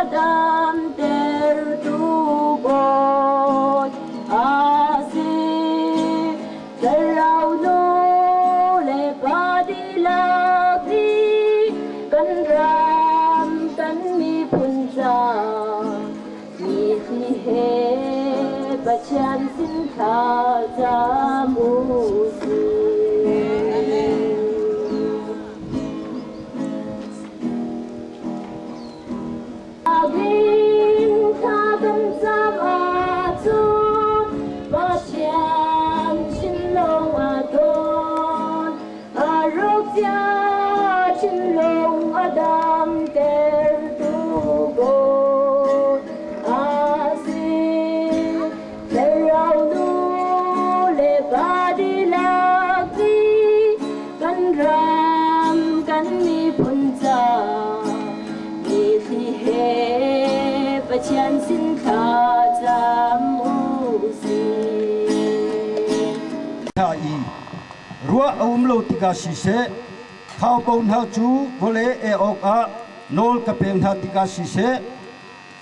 adam tertugon asik terau no le padilagi kan ram kan mi punca mi si he bacan sin kha jamusi Bacan sin kha jamusi Thai Rua umlo tika sise Khao pon ha chu Vole e ok a Nol kapeng ha tika sise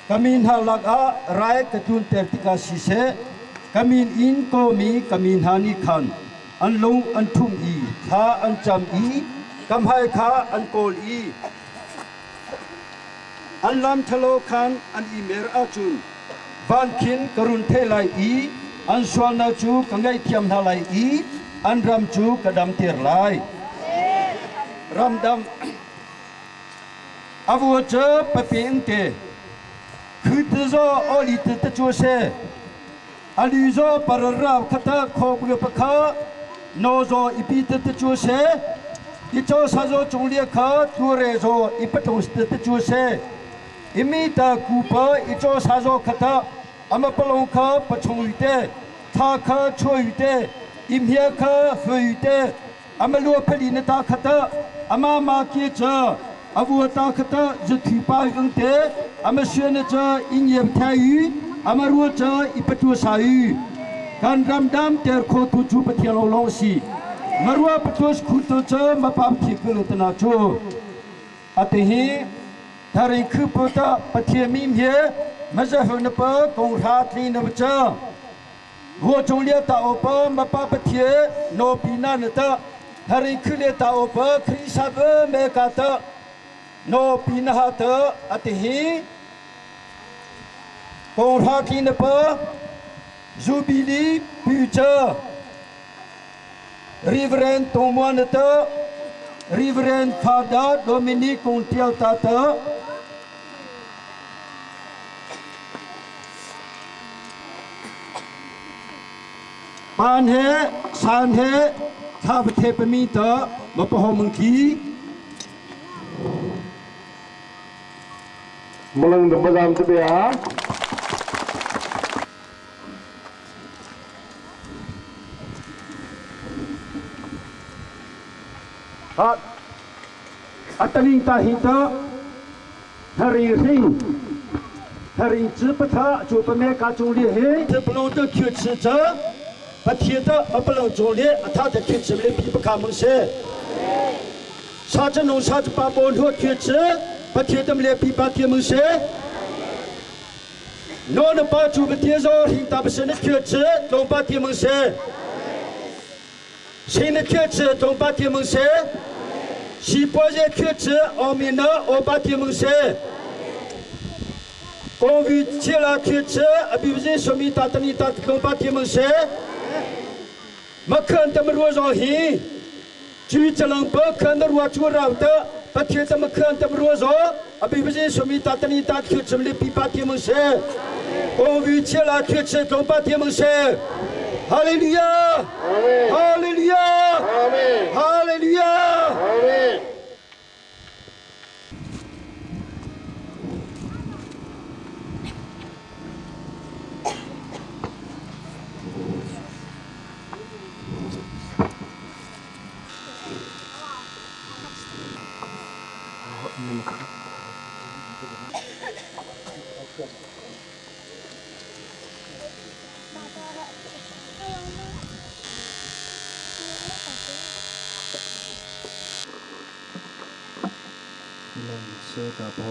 Kamin ha lag a Rai katun ter tika sise Kamin in ko mi Kamin ha ni khan An long an thum i Kha an cham i Kam hai kha an kol i An lam thalo khan an imer achun van khin karun thelai I an swal na chu kangai thiam na lai I an ram chu kadam tir lai ram dam avu che paping te khut zo oli te chu se ali zo par ra khata khop ge pakha no zo ipi te chu se ti cho sa zo chung lia kha tu re zo ipatong te chu se Imita kupa ito sazo kata ama palong ka pachong ite tha kha choi ite imhia kha hui ite ama lu phali na ta khata ama ma ki cha avu ta khata juthi pa ung te ama shen cha inye thai ama ru cha ipatu sai kan ram dam ter kho tu chu pathialo lo si marwa patos khuto cha ma pam thi kul tana chu atehi Thari kuputa patiamim he mazahunapa kongratli nabcha Wo chonglia ta opa mapa patie no pina nata Thari kule ta opa krisaba mekata no pina hata atihi Kongratli napa Zubili puja Reverend Tomwanata Reverend Father Dominique Contiel Tata Pan he, san he, thab the pamita, mapahomangki. Mulang the badam to be a Ataling tahita, hari ring, hari jipata, jupame kaculi he, the bloater cute sister. Patieta apalong jole atata kitse le pipa kamang se Saja no saja pa bon ho kitse patieta le pipa tiamang se No na pa chu betiezo hinta besene kitse tong pa tiamang se Sine kitse tong pa tiamang se Si poje kitse omina o pa tiamang se Konvi chela kitse abibize somi tatani tat tong pa tiamang se Makan tamarwa zohi, cui calang pekan darwa curau te, pakai tamakan tamarwa zo, abi biji sumi tatani tat kut semli pipati mengse, konvi cila kut se kompati mengse, Haleluya, Haleluya, Haleluya.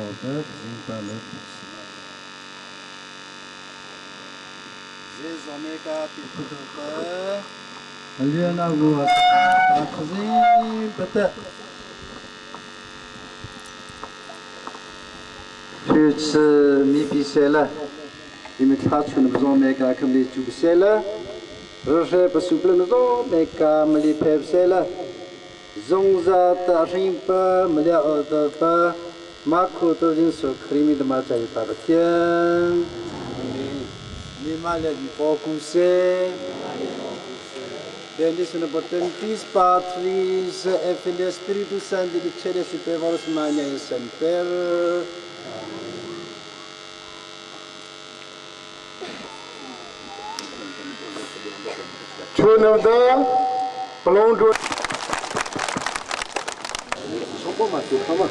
Robert Zimbabwe. This Omega Tikuta. Aliana Guat. Akzi Bata. Church Mipicella. Imitation of Omega Kamli Jubicella. Roger Pasuplanzo, Meka Mali Pepsella. Zongza Tarimpa, Malia Odopa, Marco Tojinso, Crimi de Matai Paratian, Limalia di Focuse, Benediction of Potentis, Patris, Efilia Spiritus Sancti, the Chede Supervos Mania and Semper. Chunada, Palondro. Come on.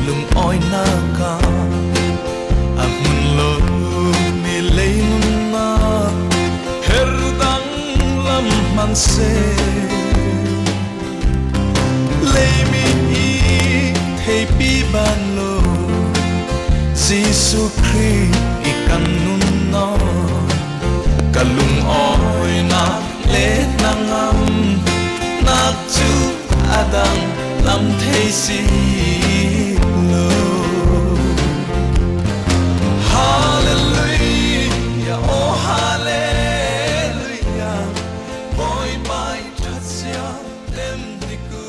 Lung oi na ka amun lo mi lei na herdang lam man se lei mi I thei pi ban lo Jesu Christ ikan nun na kalung oi na le nangam nak chu adang lam thei si Hallelujah, oh hallelujah, boy my tasya dem niku.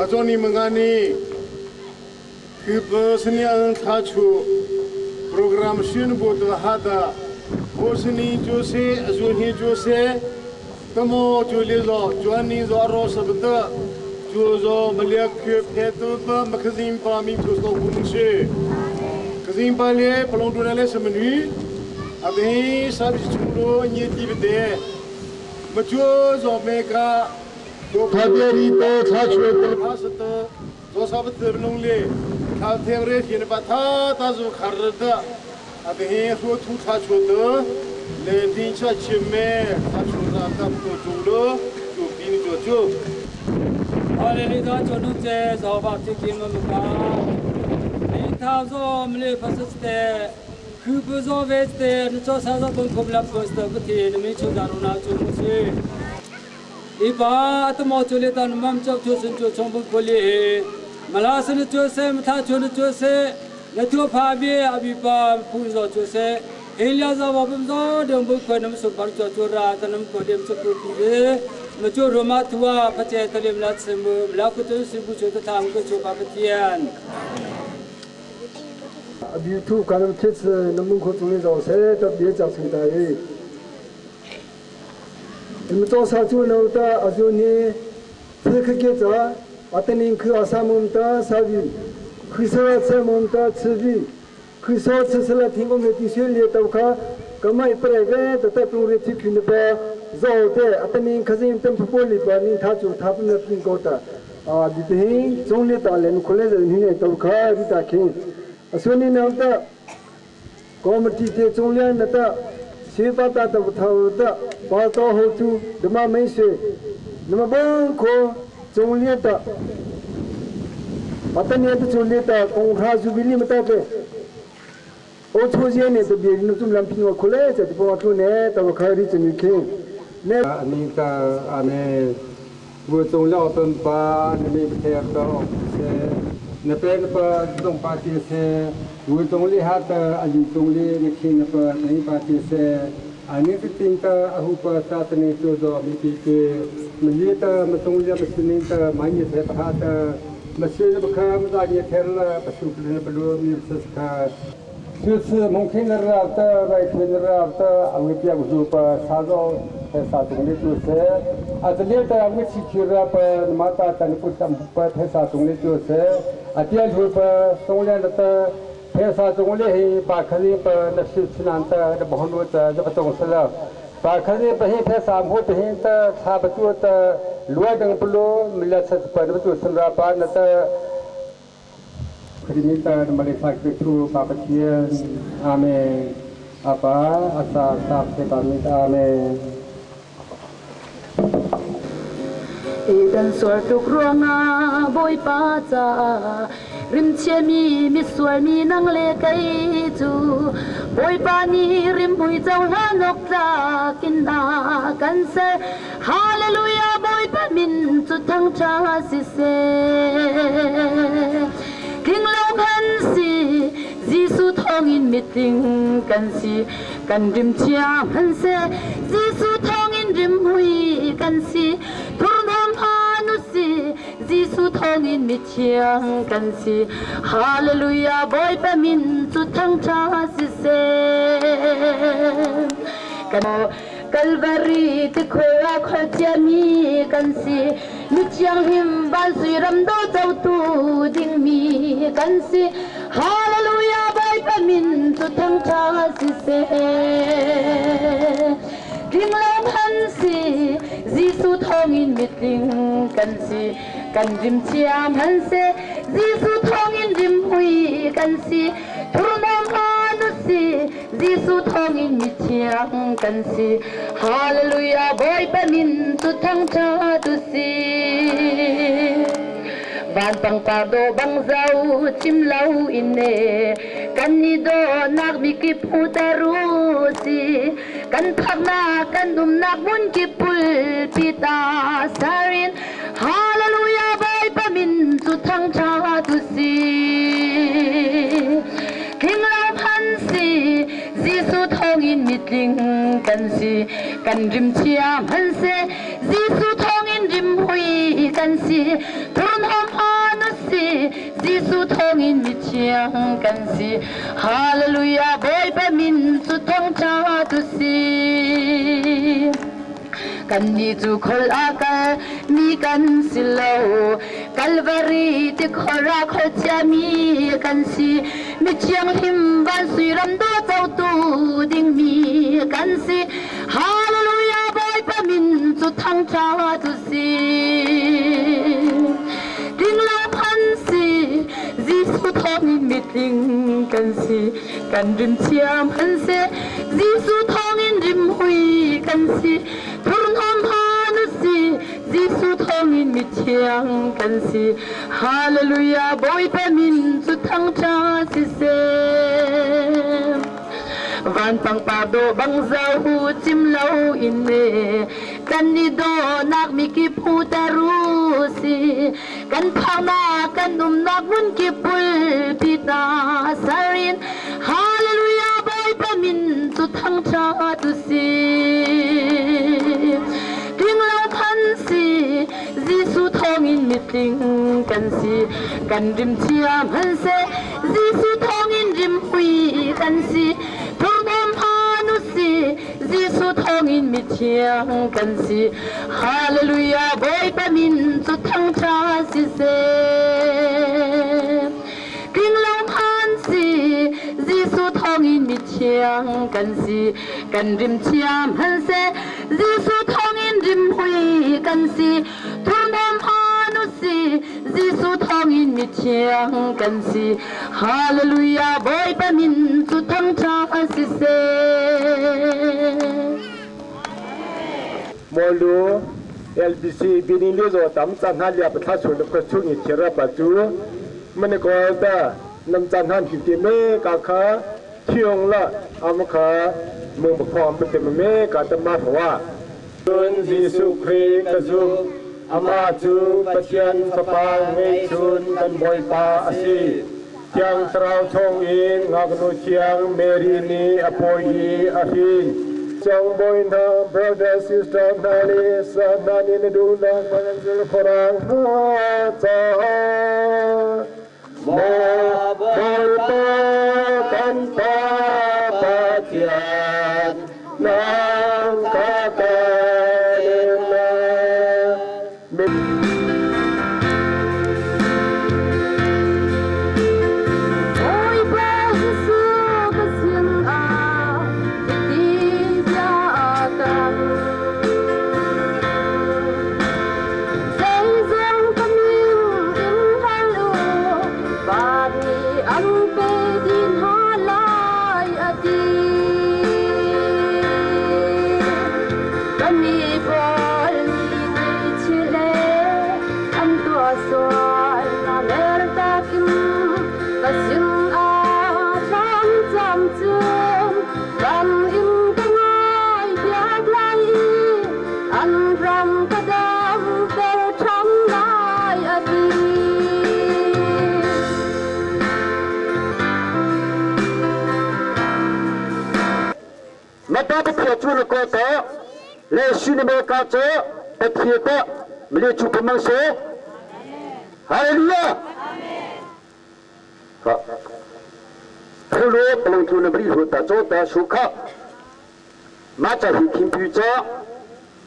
Azoni mengani Kibasni ang tachu program shin bodo hada Bosni Jose Azuni Jose Tamo Julizo Joani Zoro Sabda Jozo Maliak Petu Makazim Pami Josto Bunche Kazim Pale Palondunale Samanu Abi Sabchulo Nyetibde Majozo Meka Taberito Tachu Pasata Zosabat Nungli Kaltemre Hinbata Tazu Karda Abi Hu Tachu Lendincha Chime Tachu Tamto Julo Jubin Jojo Hallelujah Jonute Zobati Kimuka Nitazo Mle Pasiste Kubuzo Veste Nichosaza Kumbla Posta Buti Michu Daruna Jumusi Iba Atmochulitan Mamcho Chusin Chombu Koli Malasan Jose Matachu Jose Natu Pabi Abiba Puzo Jose Eliaza Wabumzo Dumbu Konum Super Chura Tanum Kodim Sukupi Macho Roma Tua Pachetalim Latsimbu Lakutu Sibuchu Tango Chupapatian Abitu Kanam Kits Namunko Tumizo set of the Jacksonville. In Matosachu Nota Azuni, Tilkageta, Atanin Kuasamunta, Savi, Kusa Samunta, Tsivi, Kusa Sisla Tingo Metisha Tauka, Kamai Prega, the Tapu Retik in the Bear, Zote, Atanin Kazim Tempoli, Burning Tatu, Tapuna Pingota, the Hin, Zonita, and Coleza in Tauka, Vita King. Asuni Nanta Comity Tolian Nata Sipata Tauta Pato Hotu Dama Mense Namabanko Jolieta Pataniata Jolieta Onha Zubili Matape Otozian to be Nutum Lampino College at the Portune Tavakari and UK. Anita Ane would only open bar and maybe take Nepal don't party say we only had a only the king of any party say I need to think a hooper certainly to the Milita Matolia Mastinita Mania Sepahata Monsieur becomes I get tell Pasuka Balloon Siska Sus Monkina Rata right when the Rata Awipia Zupa Sado has something to say at the later which you up Mata and put some part has something to say at the end of Solia the Pesa only Bakali the Shipsanta, the Bohonut, the Patosala. Bakali, the Pesa, what the hint, Sabatut, Luadan Pulu, Milatas Padu, Sandrapa, Krimita, the Malifak through Papatian, Amen. Apa, Asa, Sapamit, Amen. Idan suatu krona boy paca rim chemi miswami nang le kai chu boy pani rim bui chau la nok ta kin na kan se hallelujah boy pa min chu thang cha si se king lo kan si jisu thong in meeting kan si kan rim chia han se jisu thong in rim hui kan si Jisu thong in mi chiang kan si hallelujah boy pa min chu thang cha si se kan Calvary te khoa khtia mi kan si mi chiang him ban sui ram do chau tu ding mi kan si hallelujah boy pa min chu thang cha si se King Lam Hansi, Jisu thong in meeting kansi, kan rim chiam hanse, Jisu thong in rim hui kansi, Turnam hanusi, Jisu thong in meeting kansi, Hallelujah boy pamin tu thang cha tu si. Ban pang pardo bang zau chim lau inne kan ni do nak mi ki putaru si kan thak na kan dum nak mun ki pul pita sarin hallelujah bai pa min tu thang cha tu si king lam han si jisu thong in meeting kan si kan rim chiam han se jisu thong in rim hui กันสิทุนหอมฮานุสิจิสุทองอินมิเชียงกันสิฮาเลลูยาบอยบะมินสุทองชาตุสิกันนี่จูคนอากามีกันสิโลกัลวารีที่ขอรักขอจะมีกันสิมิเชียงหิมบันสุยรำดอเจ้าตูดิ่งมีกันสิฮาเลลูยาบอยบะมินสุทองชาตุสิดิ่งลาพันสิจิสุทองอินมิดิ่งกันสิกันริมเชียมพันเสจิสุทองอินริมหุยกันสิทุนหอมฮานุสิจิสุทองอินมิเชียงกันสิฮาเลลูยาบอยบะมินสุทองชาสิเซวันปังปาโดบังเจ้าหูจิมเล่าอินเนกันนี่โดนักมีกิพูตารูสิกันพานากันนุ่มนักมุนกิปุลปิตาสารินฮาเลลูยาบอยบะมินสุทังชาตุสิดิ่งเราพันสิจิสุทองอินมิติงกันสิกันริมเชียมหันเซจิสุทองอินริมหุยกันสิทุนอมฮานุสิจิสุทองอินมิเชียงกันสิฮาเลลูยาบอยบะมินสุทังชาสิเซกิ่งลมพันสิจิสุทองอินมิเชียงกันสิกันริมเชียมหันเซจิสุทองอินริมหุยกันสิทุนอมฮานุสิจิสุทองอินมิเชียงกันสิฮาเลลูยาบอยบะมินสุทังชาสิเซโมลู LBC บินิลิโซตัมจันฮัลยาปทัชชุนกชุงิเทระปัจจุมันก็ตานำจันฮันกิติเมกาคาเที่ยงละอามคาเมืองประคอมเป็นเมกาตมาถว่าตุนจิสุครีกจุอามาจูปเชียนสปางเมชุนกันบอยปาอสีเจียงสราวทงอินงากนุเชียงเมรีนีอโปยีอาฮินจังบอยนา brother sister นาลีสานานีนดูนังมันจุลพรังฮาจาโมบอยปากันปาปาเทียนนางกาเกเลมาตาเพียจุนโกโตเลชุนเมกาโจเพียโตมเลจุพมังโซฮาเลลูยาครับพระโลกพลังจุนบริหุตาโจตาสุขะมาจากหิคิมพิจา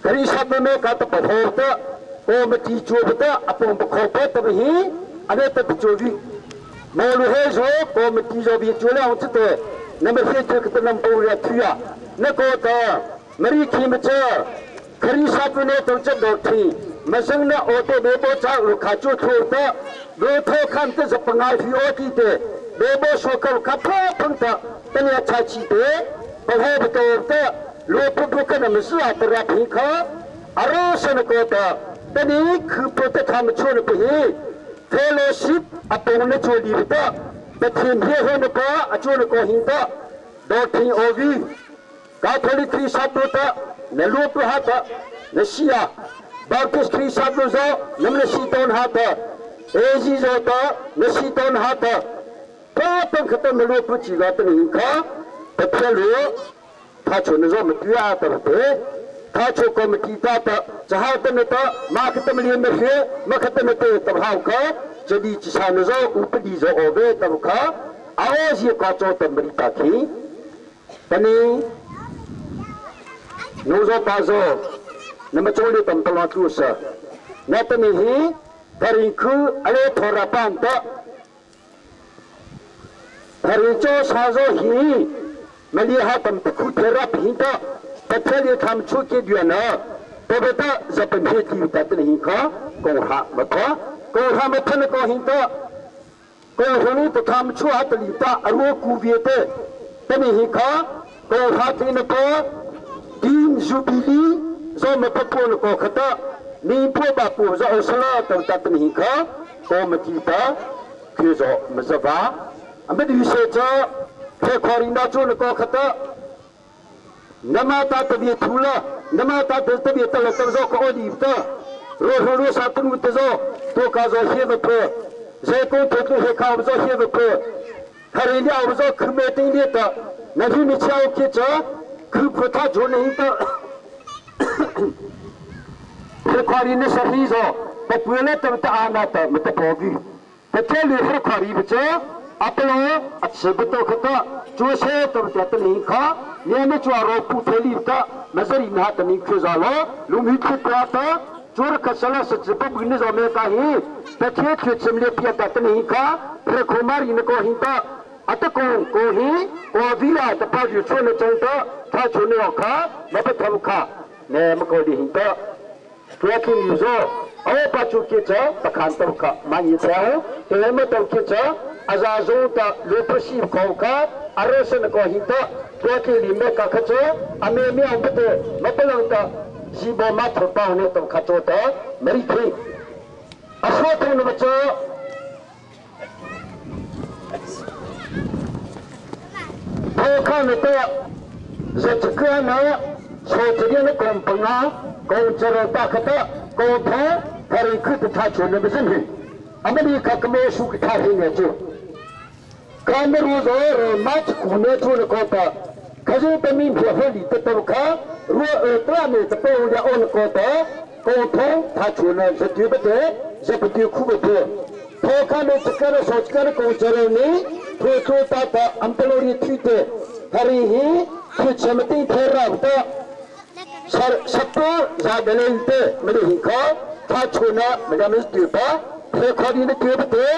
คริสต์เมกาตปะโหตะโอมติจูบตะอปงปะโคเปตบหิอันเตปจูวิมอลูเฮโซโอมติโจบิจูเลองตเตนมเฮเจกตนัมปูเรทุยานโกตามรีคิมเจคริสต์เนตงจัดดอกทีมาสังนาโอเตเบโบจ้าลูกขาจูทูตะโดโทคันเตสปงายฟิโอติเตเบโบโชกลคับพังตะตันยาชาชิเตปะโหบโตตะโลปุบุกันมสอาตระพิคาอารสนโกตะตันนี้คือโปรตธรรมชนปะฮีเฟโลชิปอปงนโชดีตะแต่ทีมเฮเฮนปะอจวนโกหินตะดอกทีโอวีกาทอลิกคริสต์ตะเนลูปหะตะเนชียาบาคิสคริสต์โซนมเนชีตอนหะตะเอจิโซตะเนชีตอนหะตะพระต้องขตมลูปจิลาตนิคาแต่เพลูถ้าชนโซมตุยาตะเตท ถ้าโชว์กรมกีตาร์จะหาตัวนี้มาคิดตัวนี้ไม่เชื่อมาคิดตัวนี้ตัวหาวเขาจะดีจิชานุโซอุปดีโซโอเวตัวเขาเอาเสียก็โจตัวบริตาคีตอนนี้นูโซปาโซนั่นมาโจลีตัวตลอดรู้สึกนั่นตอนนี้แต่ริงคืออะไรทอราปันตัวแต่ริงโจชาโซฮีมันเลี้ยหาตัวตะคุเทราพินตัวแต่เธอเลี้ยทำชุดเกี่ยวนะแต่เบต้าจะเป็นเหตุที่แต่ตัวนี้เขาโกหะมาตัวโกหะมาทันก็หินตัวโกหะนี้ตัวทำชั่วตัวนี้ตัวอารมณ์กูเวียเตตัวนี้เขาโกหะที่นั่นตัวดินจูบิลีจะมาพบคนก็ขัดนี่พวกบ้าปู่จะเอาสละตัวนี้เขาโกมาจีตาคือจะมาจะว่าอันเป็นวิเศษจะเพื่อขอรินดาจูนก็ขัดนมาตาตบีทุละนมาตาตบีตละตะโซก็อดีตโรโรสาตุมุตโซตัวกาโซเฮมเพเจโกตุตุเฮคาโซเฮมเพฮาริยาโซคือเมติเนตนั่นที่มิชาวคิดจะคือพุทธจุนหิตเพื่อขอรินสฮีโซแต่เพื่อเล่ตตาอานาตมตะโพกีแต่เทลือเพื่อขอริบเจอัปโลอัศบตุขตจูเชตมตะนี้ข้าเนี่ยไม่ชัวร์รูปเทลีตามาจริงนะตอนนี้คือจะล้อลุมิตรปราตาจูร์กัสลาสจิปบุญนิจอเมตาฮีแต่เทียบเฉลี่ยพิจารณานี้ข้าพระคุมารีนก็หินตาอัตโกโกฮีโกวิลาตพาจุชนจังตาถ้าชนอข้าไม่เป็นธรรมข้าเนี่ยมันก็ดีหินตาตัวที่มีโซเอาปัจจุบันเจ้าประคันตัวข้ามันยิ่งเท่าแต่ไม่ต้องคิดเจ้าอาจารย์โจตาลูกศิษย์ของข้าอารมณ์สนก็หินตาตัวที่ลิมเมกขจรอเมมิอันเป็นไม่เป็นลังตาจีบมาทรุปาวเนี่ยต้องขจรตาไม่ริคีอาศัยตัวนี้มันเจ้าพอข้าเนี่ยตัวจะจะเกิดนะโชว์จะเรียนกองปังงากองเจริญตาขตะกองแพ้พาริคุตท่าชนเนี่ยไม่ใช่หินอเมริกาก็ไม่สุขท่าหินเนี่ยจ้ะการไม่รู้ตัวมัดคุณเนี่ยทุนก็ตาขยันเป็นมีเพื่อให้ดีแต่ตัวข้ารู้ตัวเนี่ยจะเป็นอย่างอ่อนก็ตากองแพ้ท่าชนเนี่ยจะถือไปเถอะจะไปถือคู่ไปเถอะพอข้าเนี่ยจะการสอนการกองเจริญนี่เพื่อตัวตาอันเป็นโอริทิเตพาริฮีคือจำเป็นเทราบตาสัตว์จะเดินเตะไม่ได้หินข้าท่าชนเนี่ยไม่ได้ไม่ถือปะเพื่อข้านี่ถือไปเถอะ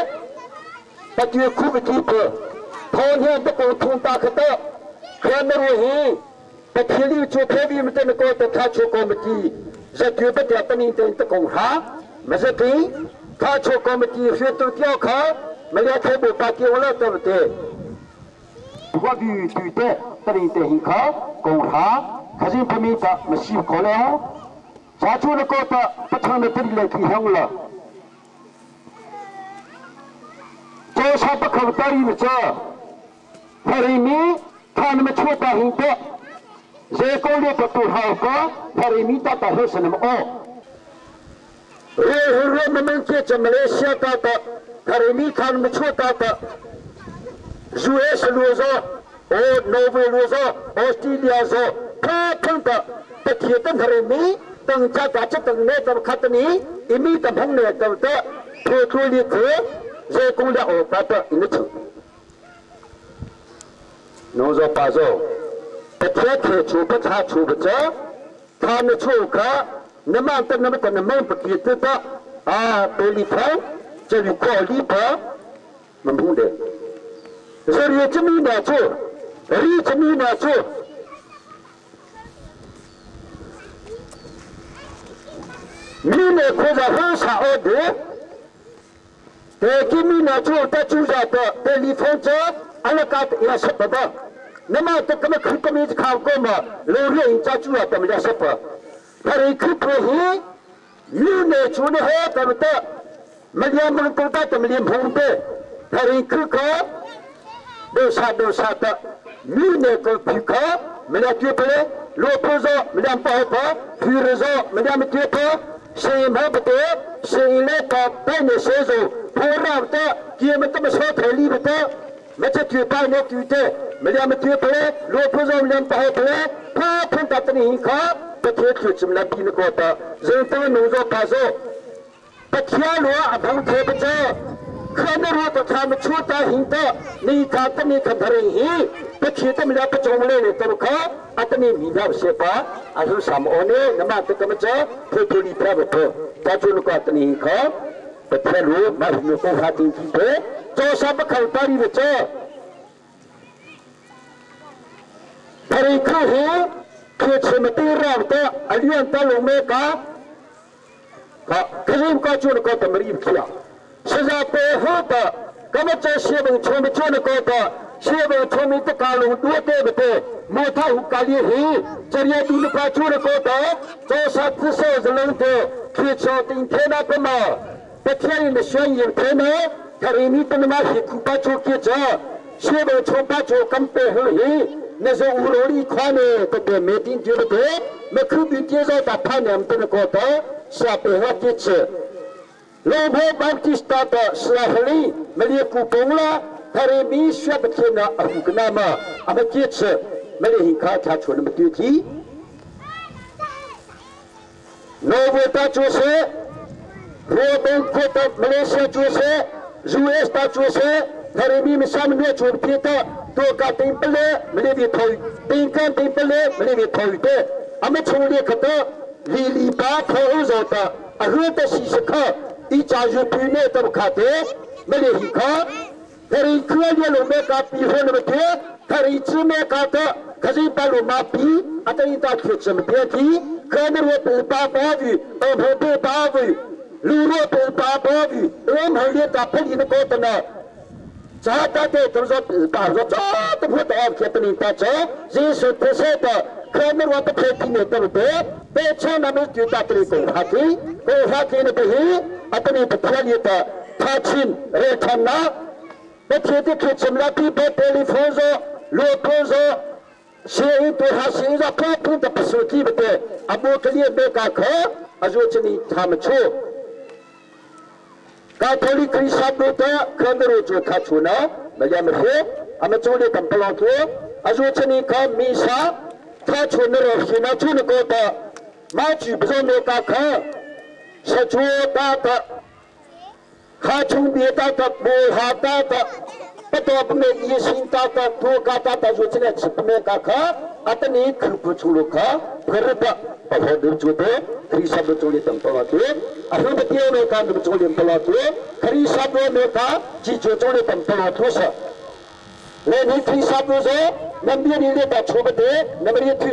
แต่ถือคู่ไปถือเถอะพอเนี่ยตะโกนทุ่งตาขตะใครไม่รู้หิแต่ที่ลิวชูเทวีมันจะไม่โกนแต่ท่าชูโกมตีจะถือไปเถอะตอนนี้ตะโกนหาไม่ใช่ที่ท่าชูโกมตีเสียตัวเดียวข้าไม่ได้เทบุปากิวแล้วตัวเตะว่าดีถือเตะตอนนี้เตะหินข้าโกนหาขยิบพมีตาไม่ชิบคนแล้วจะชูนโกตะประธานเป็นเลยที่ห้องละโจชาปะขวตารีมิจ้าพาริมีท่านมาช่วยตาหินเตะเจโกเลียประตูหาวก็พาริมีตาตาเฮสนมโอเรื่องมันเกี่ยวกับมาเลเซียตาพาริมีท่านมาช่วยตายูเอสลูซาโอโนเวลูซาออสเตรเลียซาพาพันตาแต่ที่ตั้งพาริมีตั้งใจจะตั้งเนตขัดนี้อิมีตั้งห้องเนตตั้งเพื่อช่วยเลี้ยงเจ้าคงจะออกไปต่ออินทร์โนโซปาโซแต่เพื่อชูพระชาชูพระเจ้าท่านชูข้าน้ำมันตั้งน้ำมันน้ำมันปฏิทินต่อเป็นลิฟต์จะอยู่ข้อลิฟต์มันพูดเด็กจะเรียกจะมีนาชูเรียกจะมีนาชูมีเนี่ยคนจะหัวชาอดเด็กแต่ที่มีนาจูแต่จูจ่าแต่ลิฟต์จะอะไรกันยาสับปะน้ำมันแต่ก็ไม่คิดก็มีข่าวก็มาเรื่องจะจูจ่าแต่ไม่ยาสับปะแต่อีกคือพวกนี้มีเนี่ยจูเนี่ยเหตุแต่ไม่เลี้ยงมันตัวแต่ไม่เลี้ยงพุ่งเตะแต่อีกคือเขาดูสาแต่มีเนี่ยก็พิฆาตไม่ได้เกี่ยวเลยโลภโซไม่ได้ป่าวป่ะฟิรโซไม่ได้ไม่เกี่ยวเสียงแบบเตะเสียงเล็กกับเป็นเสียงโซพอเราเตะเกี่ยวมันต้องมาชดเชยรีบเตะไม่ใช่เกี่ยวไปเนี่ยเกี่ยวเตะไม่ได้ไม่เกี่ยวเลยโลภโซไม่ได้ป่าวเลยพอพุ่งตัดนี่ครับ ประเทศคือจำนวนปีนกอตเรื่องตัวหนูจะพาโซประเทศหลวงอภังเทพเจ้าข้าไม่รู้ตัวทำชั่วตาหิงตานี่ข้าต้องมีคำทาริหีประเทศต้องมีรับประจงเลยเนี่ยตัวข้าอัตนี้มีแบบเสียป้าอายุสามโอเน่น้ำมันตะกำจัดเพื่อตัวนี้พระบุตรตาจุนกอตนี้ข้าประเทศหลวงมาถึงโอ้หาจริงๆเด้โจสับขังตาดีเจ้าพระอิข้าหูเพื่อเชื่อมตีเราแต่อเลียนตาลงเมกาก็ขยิมก็จุนก็ตมรีบเขียสซาเปหัวตะก็มาเจอเชื่อมชมจุนก็ตะเชื่อมชมตะกาลงตัวเตบเตมูท้าหุกาลีหีจริยาดุลก็จุนก็ตะโจสัตย์เสจลงเตคือชอบติงเทนาเปมาประเทศในช่วงยิ่งเทนาทาริมิตนมาหิคุปะจุกิจาเชื่อมชมปะจุกัมเปหุหี那是乌罗里款的，这个没定就不对，没口边介绍他判两不能搞到，下背后几次，老婆把地打到是啊合理，没得股崩了，他的米血不天呐，不跟那么，啊没几次，没得人看他出那么对题，老婆打就是，罗东国的马来西亚就是，US 打就是，他的米上面出的皮的。ตัวการติงเปล่ไม่ได้วิถอยติงการติงเปล่ไม่ได้วิถอยเด้อเมชงเลียกตัวลีลีบ้าเท่าจอดอาเรื่องแต่สิสข้าอีจ่าอยู่ปีนี้ตัวขาดเด้ไม่ได้หิข้าแต่อีเครื่องเลี้ยงเมกาปีหัวน้ำเด้แต่อีจีเมกาตัวขยิบปลุมาปีอัตยิตาเขียนเพียทีเครื่องมือเป็นปาบาวีเอาหัวเป็นปาวีลูโรเป็นปาบาวีเอ็มให้เลี้ยงตาพลินโกตนะचाहता थे तुम सब बाहर तो बहुत आप कितनी ताचा जीसु प्रसेता क्रम में वापस फेंकी ने तब पे पेछा नमः जुटा तेरे को हाथी ने कही अपने बच्चा लिए था थाचिन रेठना बच्चे के चमड़ा भी पे टेलीफोन जो लोगों जो शेही तो हासिल जा पापी तो पसुकी बते अब वो के लिए बेका खा अजोचनी थाम छो Katolik Kristus itu kenderu juga cuna, bagi mereka, amacune tempelan tu, ajucani kau misa, cuna rohina cuna kota, maju bersama mereka kau, sejuta kata, kacung dia kata, boha kata, betul benar yesin kata, tu kata ajucani sepenuhnya kau, atau ni kerupuk kau, berapa bahagia juga. Kristus berjoli tempat itu, akhir betul mereka berjoli tempat itu, Kristus mereka jijoli tempat itu sah. Lain Kristus itu, nampaknya dia tak cuba deh, nampaknya tu